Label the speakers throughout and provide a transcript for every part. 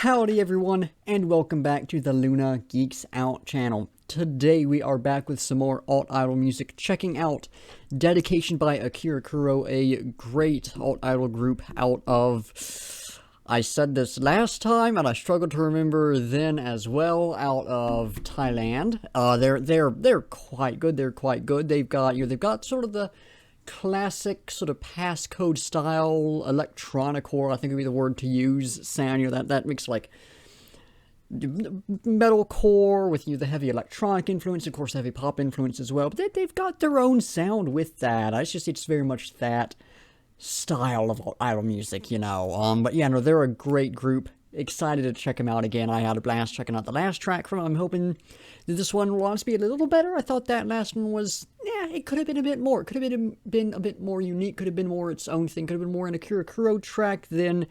Speaker 1: Howdy everyone, and welcome back to the Luna Geeks Out channel. Today we are back with some more alt-idol music, checking out DEDiCATiON by AKIRA KURØ, a great alt-idol group out of, I said this last time and I struggled to remember then as well, out of Thailand. They're quite good. They've got sort of the classic sort of passcode style electronicore, I think would be the word to use, sound, that makes like metalcore with the heavy electronic influence, of course heavy pop influence as well, but they've got their own sound with that. It's very much that style of idol music, but yeah, no, they're a great group. Excited to check them out again. I had a blast checking out the last track from them. I'm hoping that this one will honestly be a little better. I thought that last one was, it could have been a bit more. It could have been a bit more unique, could have been more its own thing, could have been more an AKIRA KURØ track. Then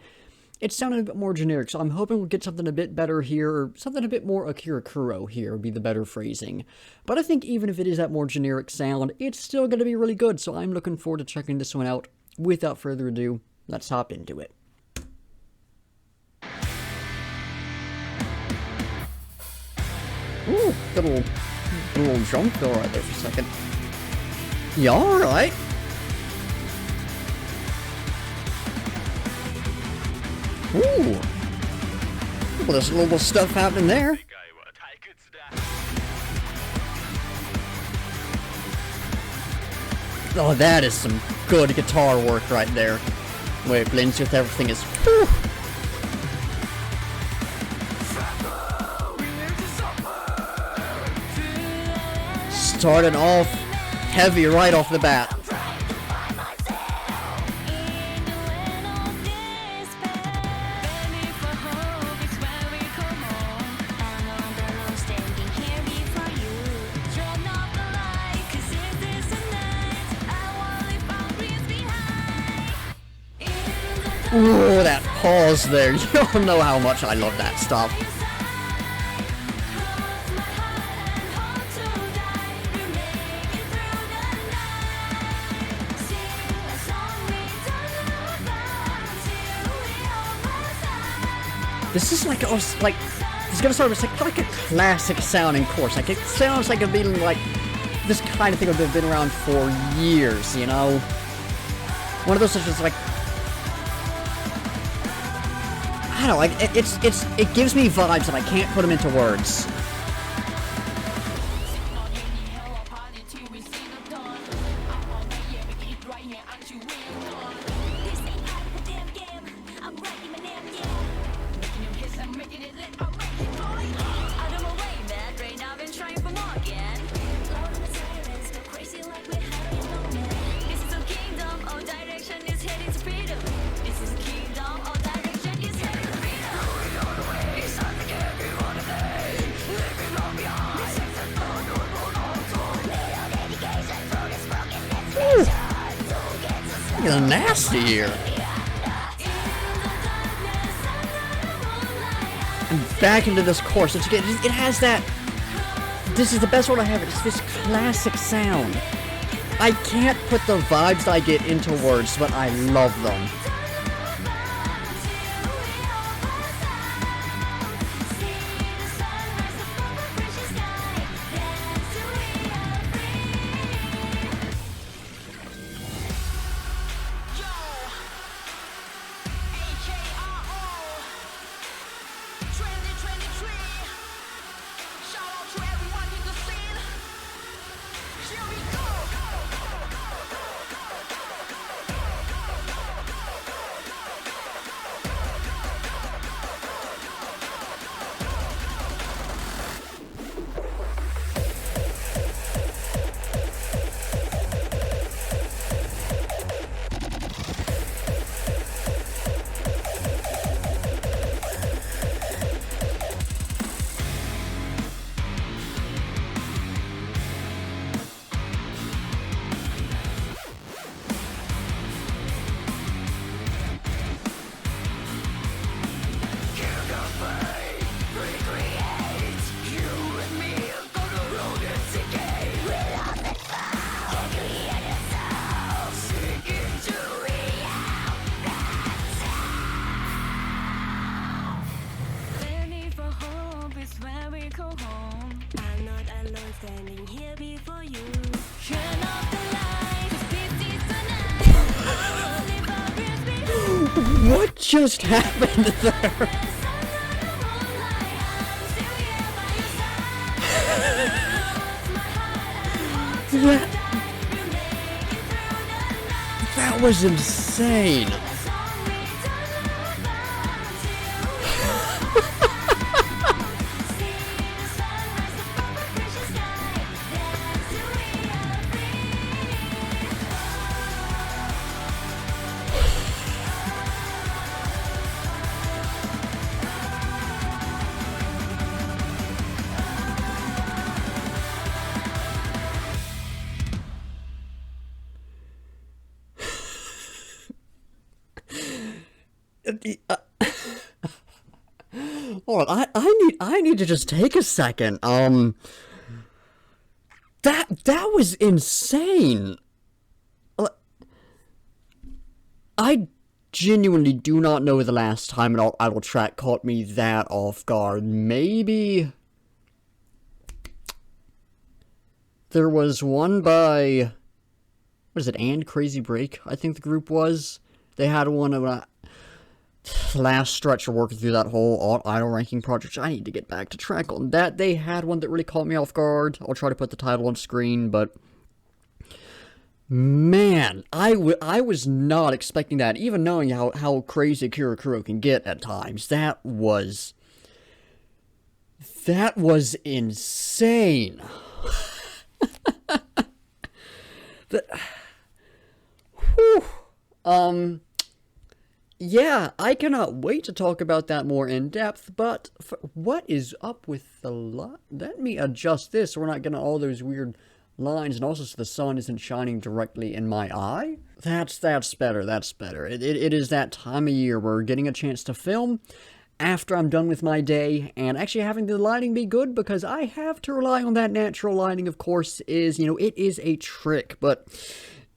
Speaker 1: it sounded a bit more generic, so I'm hoping we'll get something a bit better here, or something a bit more AKIRA KURØ here would be the better phrasing. But I think even if it is that more generic sound, it's still going to be really good, so I'm looking forward to checking this one out. Without further ado, let's hop into it. Ooh, good little jump feel right there for a second. Yeah, alright. Ooh. Well, there's a little stuff happening there. Oh, that is some good guitar work right there. The way it blends with everything is... Whew. Starting off heavy right off the bat. Ooh, that pause there. You don't know how much I love that stuff. This is like, it's gonna start with like a classic sounding chorus. Like, it sounds like a being like, this kind of thing would have been around for years, One of those such as like, I don't know, like, it gives me vibes and I can't put them into words. Look at the nasty here. And back into this chorus. It has that. This is the best one I have. It's this classic sound. I can't put the vibes I get into words, but I love them.
Speaker 2: home. I'm not alone standing here before you. Turn off the light, 'cause this is the night. I will leave our dreams behind.
Speaker 1: What just happened there? That was insane. Hold on, I need to just take a second. That was insane. I genuinely do not know the last time an idle track caught me that off guard. Maybe there was one by, what is it, And Crazy Break, I think the group was. They had one of last stretch of working through that whole idol ranking project. I need to get back to track on that. They had one that really caught me off guard. I'll try to put the title on screen, but man, I was not expecting that, even knowing how crazy AKIRA KURØ can get at times. That was insane. Yeah, I cannot wait to talk about that more in depth, but what is up with the let me adjust this so we're not getting all those weird lines, and also so the sun isn't shining directly in my eye. That's better, that's better. It is that time of year where we're getting a chance to film after I'm done with my day, and actually having the lighting be good, because I have to rely on that natural lighting, of course, it is a trick, but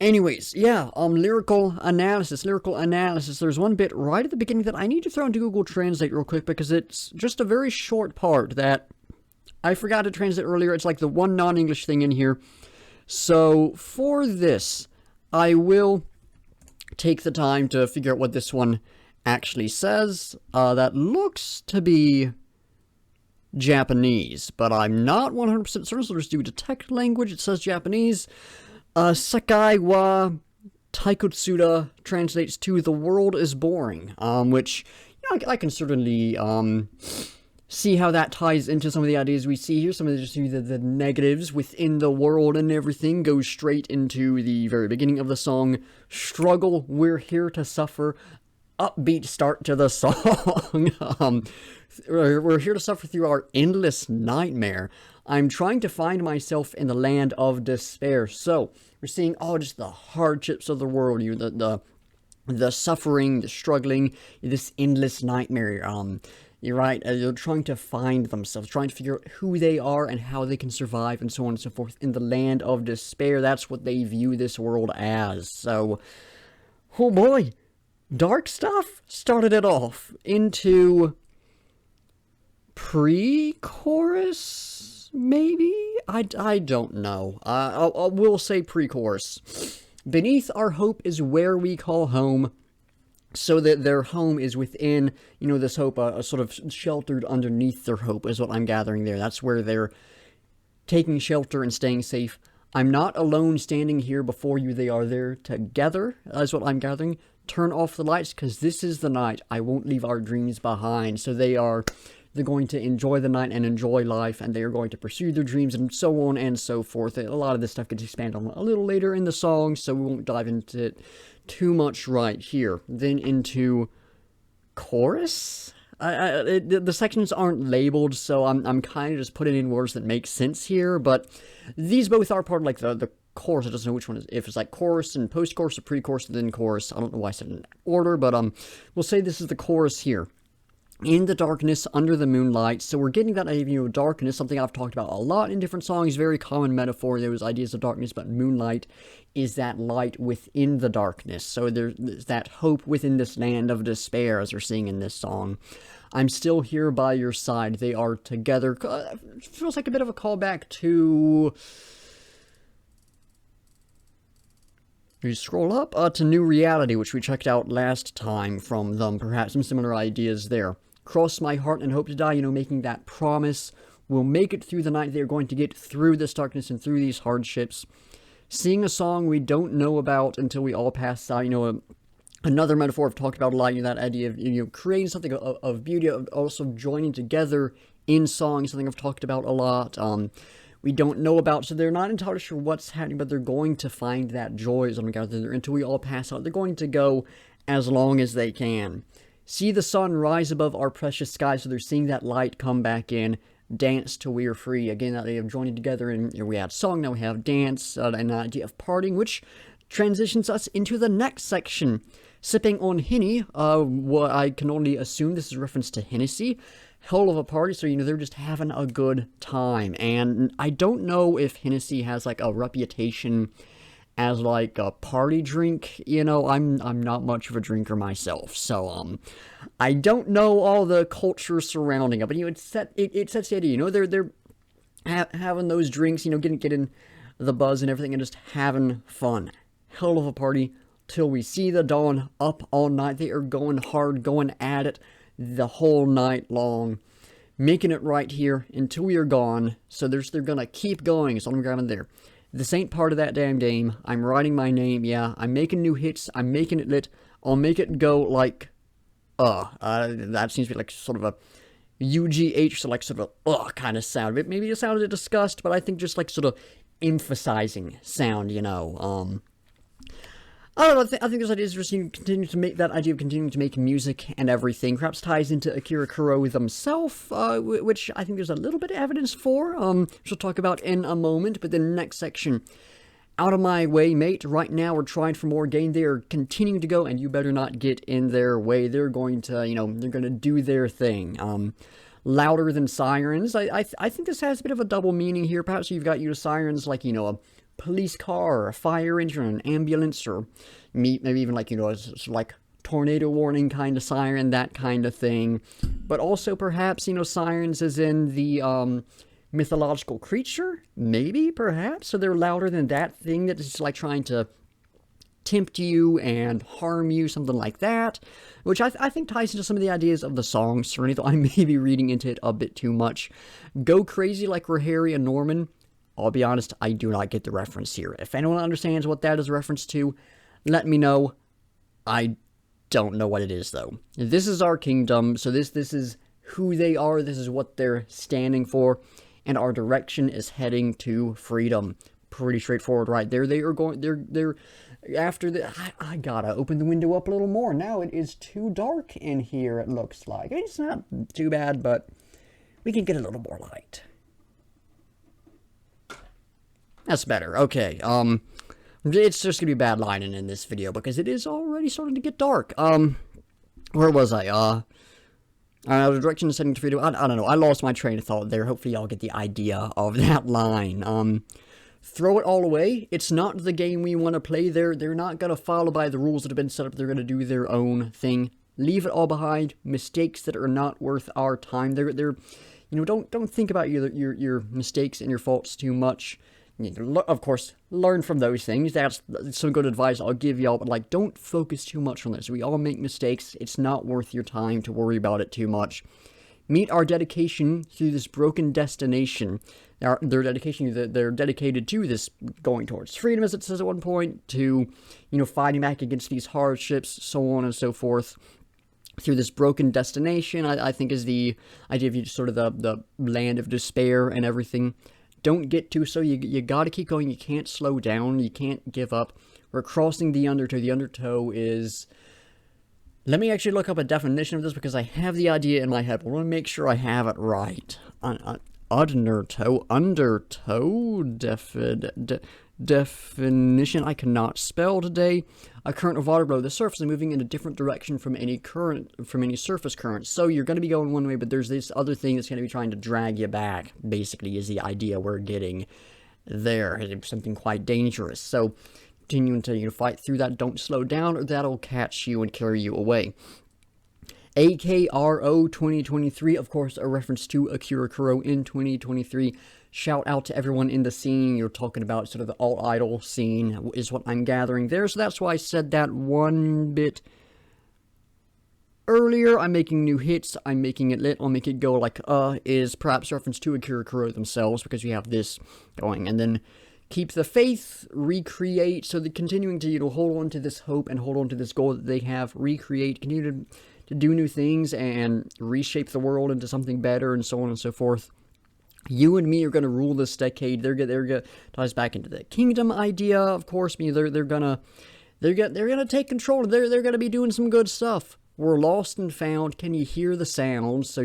Speaker 1: anyways, yeah, lyrical analysis. There's one bit right at the beginning that I need to throw into Google Translate real quick, because it's just a very short part that I forgot to translate earlier. It's like the one non-English thing in here. So for this, I will take the time to figure out what this one actually says. That looks to be Japanese, but I'm not 100% certain, so just do detect language. It says Japanese. Sakai wa Taikutsuda translates to "the world is boring," which, I can certainly see how that ties into some of the ideas we see here. Some of the negatives within the world and everything goes straight into the very beginning of the song. Struggle, we're here to suffer. Upbeat start to the song. We're here to suffer through our endless nightmare. I'm trying to find myself in the land of despair. So we're seeing just the hardships of the world, the suffering, the struggling, this endless nightmare. You're right. They're trying to find themselves, trying to figure out who they are and how they can survive, and so on and so forth. In the land of despair, that's what they view this world as. So, oh boy, dark stuff started it off into pre-chorus. Maybe? I don't know. I will say pre-chorus. Beneath our hope is where we call home. So that their home is within, this hope, sort of sheltered underneath their hope is what I'm gathering there. That's where they're taking shelter and staying safe. I'm not alone standing here before you. They are there together, is what I'm gathering. Turn off the lights, because this is the night. I won't leave our dreams behind. So they're going to enjoy the night and enjoy life, and they are going to pursue their dreams, and so on and so forth. A lot of this stuff gets expanded on a little later in the song, so we won't dive into it too much right here. Then into chorus? The sections aren't labeled, so I'm kind of just putting in words that make sense here, but these both are part of, like, the chorus. I don't know which one is, if it's like chorus and post-chorus or pre-chorus and then chorus. I don't know why I said it in order, but we'll say this is the chorus here. in the darkness, under the moonlight. So we're getting that idea of darkness, something I've talked about a lot in different songs, very common metaphor, those ideas of darkness, but moonlight is that light within the darkness. So there's that hope within this land of despair, as we're seeing in this song. I'm still here by your side, they are together. Feels like a bit of a callback to... We scroll up to New Reality, which we checked out last time from them. Perhaps some similar ideas there. Cross my heart and hope to die, making that promise. We'll make it through the night. They're going to get through this darkness and through these hardships. Sing a song we don't know about until we all pass out. Another metaphor I've talked about a lot, that idea of creating something of beauty, of also joining together in song, something I've talked about a lot. We don't know about, so they're not entirely sure what's happening, but they're going to find that joy as long as until we all pass out. They're going to go as long as they can. See the sun rise above our precious sky, so they're seeing that light come back in. Dance till we are free. Again, that idea of joining together, and we had song, now we have dance, and an idea of parting, which transitions us into the next section. Sipping on Henny, what I can only assume this is a reference to Hennessy. Hell of a party, so they're just having a good time. And I don't know if Hennessy has like a reputation as like a party drink. I'm not much of a drinker myself, so I don't know all the culture surrounding it, but it sets the idea. They're having those drinks, getting the buzz and everything, and just having fun. Hell of a party till we see the dawn. Up all night, they are going hard, going at it the whole night long, making it right here until we are gone. So they're gonna keep going. So I'm grabbing there. This ain't part of that damn game. I'm writing my name. Yeah, I'm making new hits. I'm making it lit. I'll make it go like that seems to be like sort of a UGH, so like sort of a kind of sound. Maybe it sounded disgust, but I think just like sort of emphasizing sound. I don't know, I think this idea is just continue to make that idea of continuing to make music and everything. Perhaps ties into AKIRA KURØ themselves, which I think there's a little bit of evidence for, which we'll talk about in a moment. But then next section, out of my way, mate. Right now we're trying for more gain. They are continuing to go, and you better not get in their way. They're going to, they're going to do their thing. Louder than sirens. I think this has a bit of a double meaning here. Perhaps you've got sirens like, a police car, a fire engine, an ambulance, or maybe even like, like tornado warning kind of siren, that kind of thing. But also perhaps, sirens as in the mythological creature, maybe, perhaps. So they're louder than that thing that is like trying to tempt you and harm you, something like that. Which I think ties into some of the ideas of the song, certainly, though I may be reading into it a bit too much. Go crazy like we're Harry and Norman. I'll be honest, I do not get the reference here. If anyone understands what that is a reference to, let me know. I don't know what it is, though. This is our kingdom, so this is who they are, this is what they're standing for, and our direction is heading to freedom. Pretty straightforward right there. They are going, they're after the, I gotta open the window up a little more. Now it is too dark in here, it looks like. It's not too bad, but we can get a little more light. That's better. Okay, it's just gonna be bad lighting in this video because it is already starting to get dark. Where was I? The direction is heading to freedom. I don't know. I lost my train of thought there. Hopefully y'all get the idea of that line. Throw it all away. It's not the game we want to play. They're not gonna follow by the rules that have been set up. They're gonna do their own thing. Leave it all behind. Mistakes that are not worth our time. They're don't think about your mistakes and your faults too much. Of course, learn from those things. That's some good advice I'll give y'all, but like, don't focus too much on this. We all make mistakes. It's not worth your time to worry about it too much. Meet our dedication through this broken destination. Their dedication, they're dedicated to this going towards freedom, as it says at one point, to, fighting back against these hardships, so on and so forth. Through this broken destination, I think is the idea of sort of the land of despair and everything. Don't get too slow. You gotta keep going. You can't slow down. You can't give up. We're crossing the undertow. The undertow is... Let me actually look up a definition of this because I have the idea in my head. I want to make sure I have it right. Undertow. definition I cannot spell today. A current of water below the surface and moving in a different direction from any surface current. So you're going to be going one way, but there's this other thing that's going to be trying to drag you back, basically, is the idea we're getting there. It's something quite dangerous. So continue until you fight through that. Don't slow down, or that'll catch you and carry you away. AKIRO 2023, of course, a reference to AKIRA KURØ in 2023. Shout out to everyone in the scene. You're talking about sort of the alt-idol scene is what I'm gathering there. So that's why I said that one bit earlier. I'm making new hits. I'm making it lit. I'll make it go like, is perhaps reference to AKIRA KURØ themselves, because we have this going. And then keep the faith, recreate. So the continuing to, hold on to this hope and hold on to this goal that they have, recreate, continue to do new things and reshape the world into something better, and so on and so forth. You and me are going to rule this decade. They're gonna ties back into the kingdom idea, of course. They're gonna take control. They're gonna be doing some good stuff. We're lost and found. Can you hear the sound? So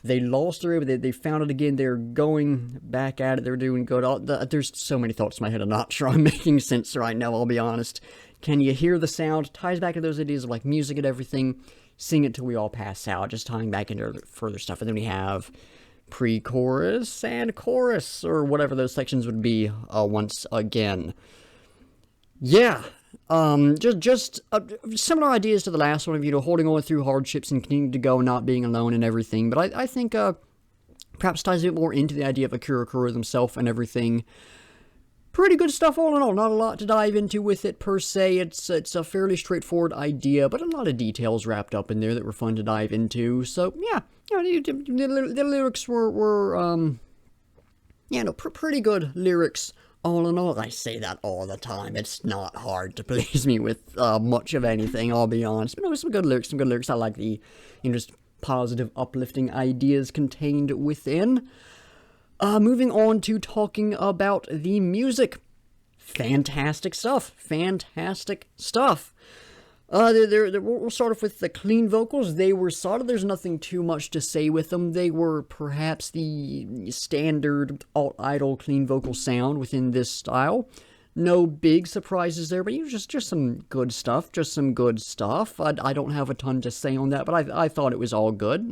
Speaker 1: they lost their, but they found it again. They're going back at it. They're doing good. There's so many thoughts in my head. I'm not sure I'm making sense right now, I'll be honest. Can you hear the sound? Ties back to those ideas of like music and everything. Sing it till we all pass out. Just tying back into further stuff. And then we have pre-chorus and chorus, or whatever those sections would be once again. Yeah. Just similar ideas to the last one of, holding on through hardships and continuing to go, not being alone and everything. But I think perhaps ties a bit more into the idea of AKIRA KURØ themselves and everything. Pretty good stuff all in all. Not a lot to dive into with it per se. It's a fairly straightforward idea, but a lot of details wrapped up in there that were fun to dive into. So yeah, the lyrics were pretty good lyrics. All in all, I say that all the time. It's not hard to please me with much of anything, I'll be honest. But no, some good lyrics. I like the just positive, uplifting ideas contained within. Moving on to talking about the music. Fantastic stuff. We'll start off with the clean vocals. They were solid. There's nothing too much to say with them. They were perhaps the standard alt-idol clean vocal sound within this style. No big surprises there, but just some good stuff. I don't have a ton to say on that, but I thought it was all good.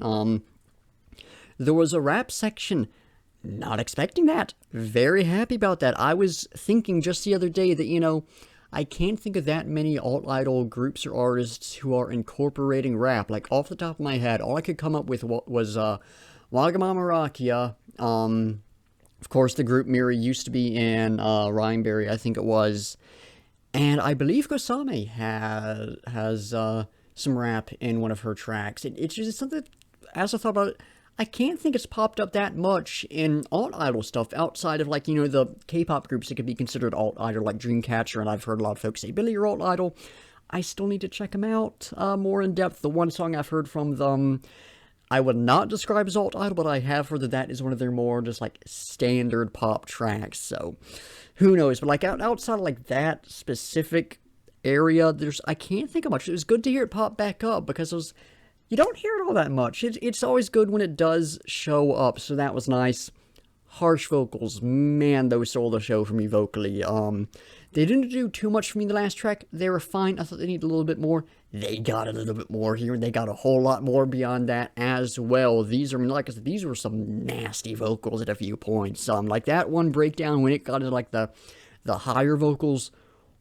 Speaker 1: There was a rap section. Not expecting that. Very happy about that. I was thinking just the other day that, I can't think of that many alt-idol groups or artists who are incorporating rap. Like, off the top of my head, all I could come up with was Wagamama Rakia. Of course, the group Miri used to be in Rhineberry, I think it was. And I believe Gosame has some rap in one of her tracks. It's just something, as I thought about it, I can't think it's popped up that much in alt-idol stuff outside of, like, the K-pop groups that could be considered alt-idol, like Dreamcatcher, and I've heard a lot of folks say, Billy, you're alt-idol. I still need to check them out more in depth. The one song I've heard from them, I would not describe as alt-idol, but I have heard that is one of their more just, like, standard pop tracks, so who knows. But, like, outside of, like, that specific area, I can't think of much. It was good to hear it pop back up, because you don't hear it all that much. It's always good when it does show up, so that was nice. Harsh vocals, man, those stole the show for me vocally. They didn't do too much for me in the last track. They were fine. I thought they needed a little bit more. They got a little bit more here, and they got a whole lot more beyond that as well. These were some nasty vocals at a few points. Like that one breakdown when it got into like the higher vocals.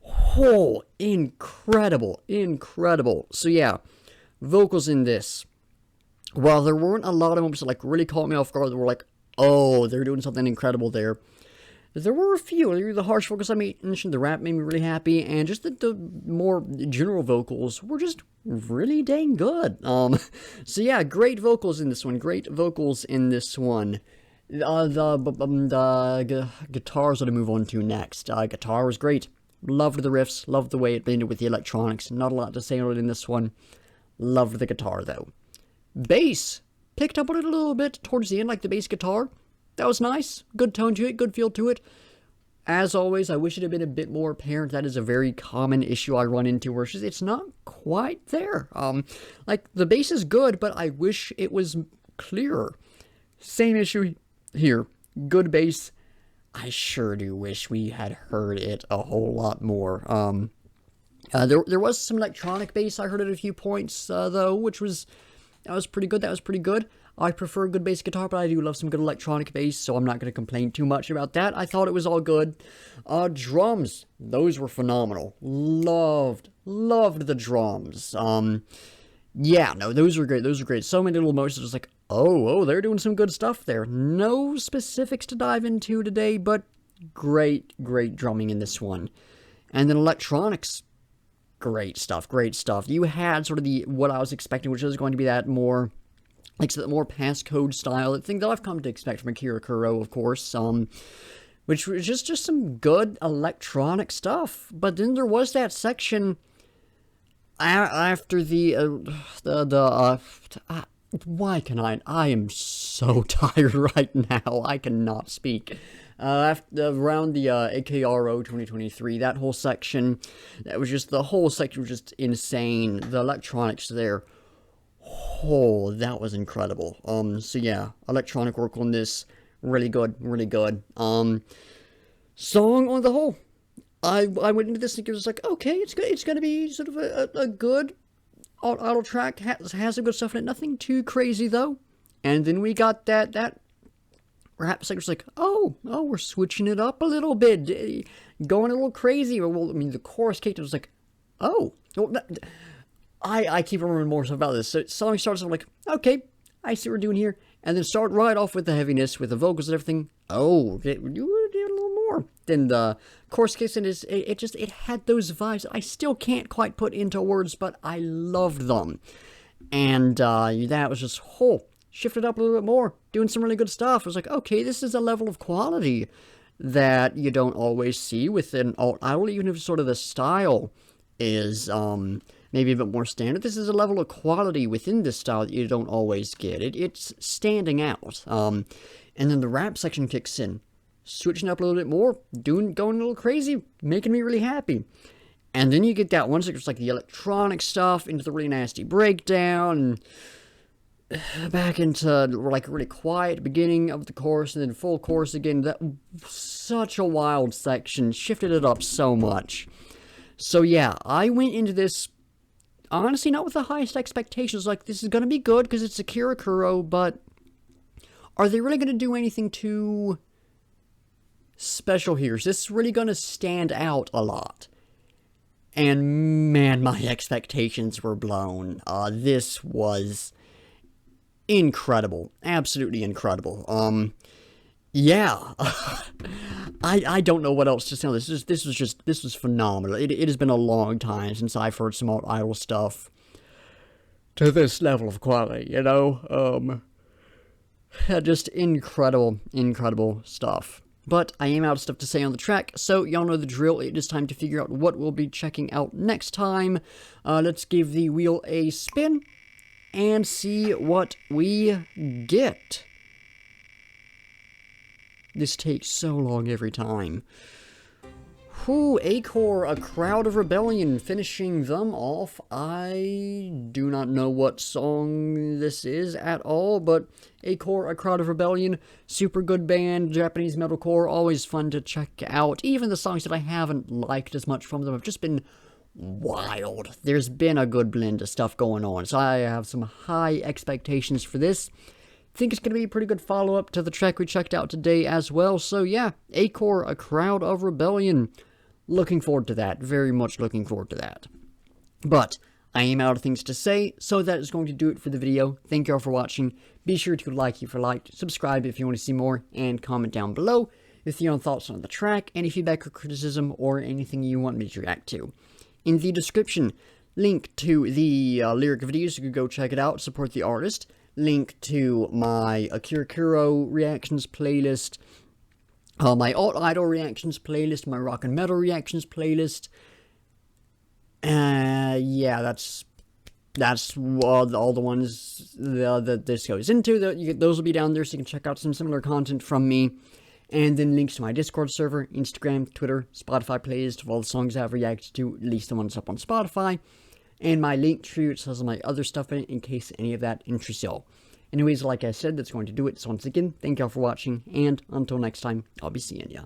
Speaker 1: Oh, incredible. So yeah. Vocals in this, while there weren't a lot of moments that like really caught me off guard, that were like, oh, they're doing something incredible there. There were a few. The harsh vocals I mentioned, the rap made me really happy, and just the more general vocals were just really dang good. So yeah, great vocals in this one. The guitars that I move on to next. Guitar was great. Loved the riffs. Loved the way it blended with the electronics. Not a lot to say on it in this one. Loved the guitar, though. Bass. Picked up on it a little bit towards the end, like the bass guitar. That was nice. Good tone to it, good feel to it. As always, I wish it had been a bit more apparent. That is a very common issue I run into, where it's not quite there. Like, the bass is good, but I wish it was clearer. Same issue here. Good bass. I sure do wish we had heard it a whole lot more. There was some electronic bass I heard at a few points, though, which was, that was pretty good, I prefer good bass guitar, but I do love some good electronic bass, so I'm not going to complain too much about that. I thought it was all good. Drums, those were phenomenal. Loved the drums. Yeah, no, those were great. So many little emotions, just like, oh, they're doing some good stuff there. No specifics to dive into today, but great drumming in this one. And then electronics, great stuff. You had sort of what I was expecting, which was going to be that more, like, so that more passcode style thing that I've come to expect from AKIRA KURØ, of course, which was just some good electronic stuff. But then there was that section after why can I am so tired right now, I cannot speak. Around the AKIRO 2023, that whole section, the whole section was just insane. The electronics there, oh, that was incredible. So yeah, electronic work on this, really good. Song on the whole, I went into this thinking it was like, okay, it's gonna be sort of a good idle track, has some good stuff in it, nothing too crazy though. And then we got that rap section was like, oh, we're switching it up a little bit, going a little crazy. Well, I mean, the chorus kicked, it was like, oh, I keep remembering more stuff about this. So song starts off like, okay, I see what we're doing here, and then start right off with the heaviness, with the vocals and everything. Oh, you did a little more. Then the chorus kicks in, it had those vibes I still can't quite put into words, but I loved them. And that was just, shifted up a little bit more, doing some really good stuff. It was like, okay, this is a level of quality that you don't always see within alt idol, even if sort of the style is maybe a bit more standard. This is a level of quality within this style that you don't always get. It's standing out. And then the rap section kicks in, switching up a little bit more, going a little crazy, making me really happy. And then you get that one section, it's like the electronic stuff, into the really nasty breakdown, and back into like really quiet beginning of the chorus, and then full chorus again. That such a wild section, shifted it up so much. So yeah, I went into this honestly not with the highest expectations. Like, this is gonna be good because it's AKIRA KURØ, but are they really gonna do anything too special here? Is this really gonna stand out a lot? And man, my expectations were blown. This was incredible, absolutely incredible. Yeah, I don't know what else to say on this. This was phenomenal. It has been a long time since I've heard some alt idol stuff to this level of quality, you know. Just incredible stuff. But I am out of stuff to say on the track, so y'all know the drill. It is time to figure out what we'll be checking out next time. Let's give the wheel a spin and see what we get. This takes so long every time. AKIRA, A Crowd of Rebellion, finishing them off. I do not know what song this is at all, but AKIRA, A Crowd of Rebellion, super good band, Japanese metalcore, always fun to check out. Even the songs that I haven't liked as much from them have just been wild. There's been a good blend of stuff going on, so I have some high expectations for this. Think it's going to be a pretty good follow-up to the track we checked out today as well. So yeah, AKIRA, A Crowd of Rebellion. Looking forward to that. Very much looking forward to that. But I am out of things to say, so that is going to do it for the video. Thank you all for watching. Be sure to like if you liked, subscribe if you want to see more, and comment down below with your own thoughts on the track, any feedback or criticism, or anything you want me to react to. In the description, link to the lyric videos, you can go check it out, support the artist. Link to my AKIRA KURØ reactions playlist, my alt idol reactions playlist, my rock and metal reactions playlist. Yeah, that's all the ones that this goes into. Those will be down there, so you can check out some similar content from me. And then links to my Discord server, Instagram, Twitter, Spotify playlist of all the songs I've reacted to, at least the ones up on Spotify. And my link tree, which has all my other stuff in it, in case any of that interests y'all. Anyways, like I said, that's going to do it. So once again, thank y'all for watching, and until next time, I'll be seeing ya.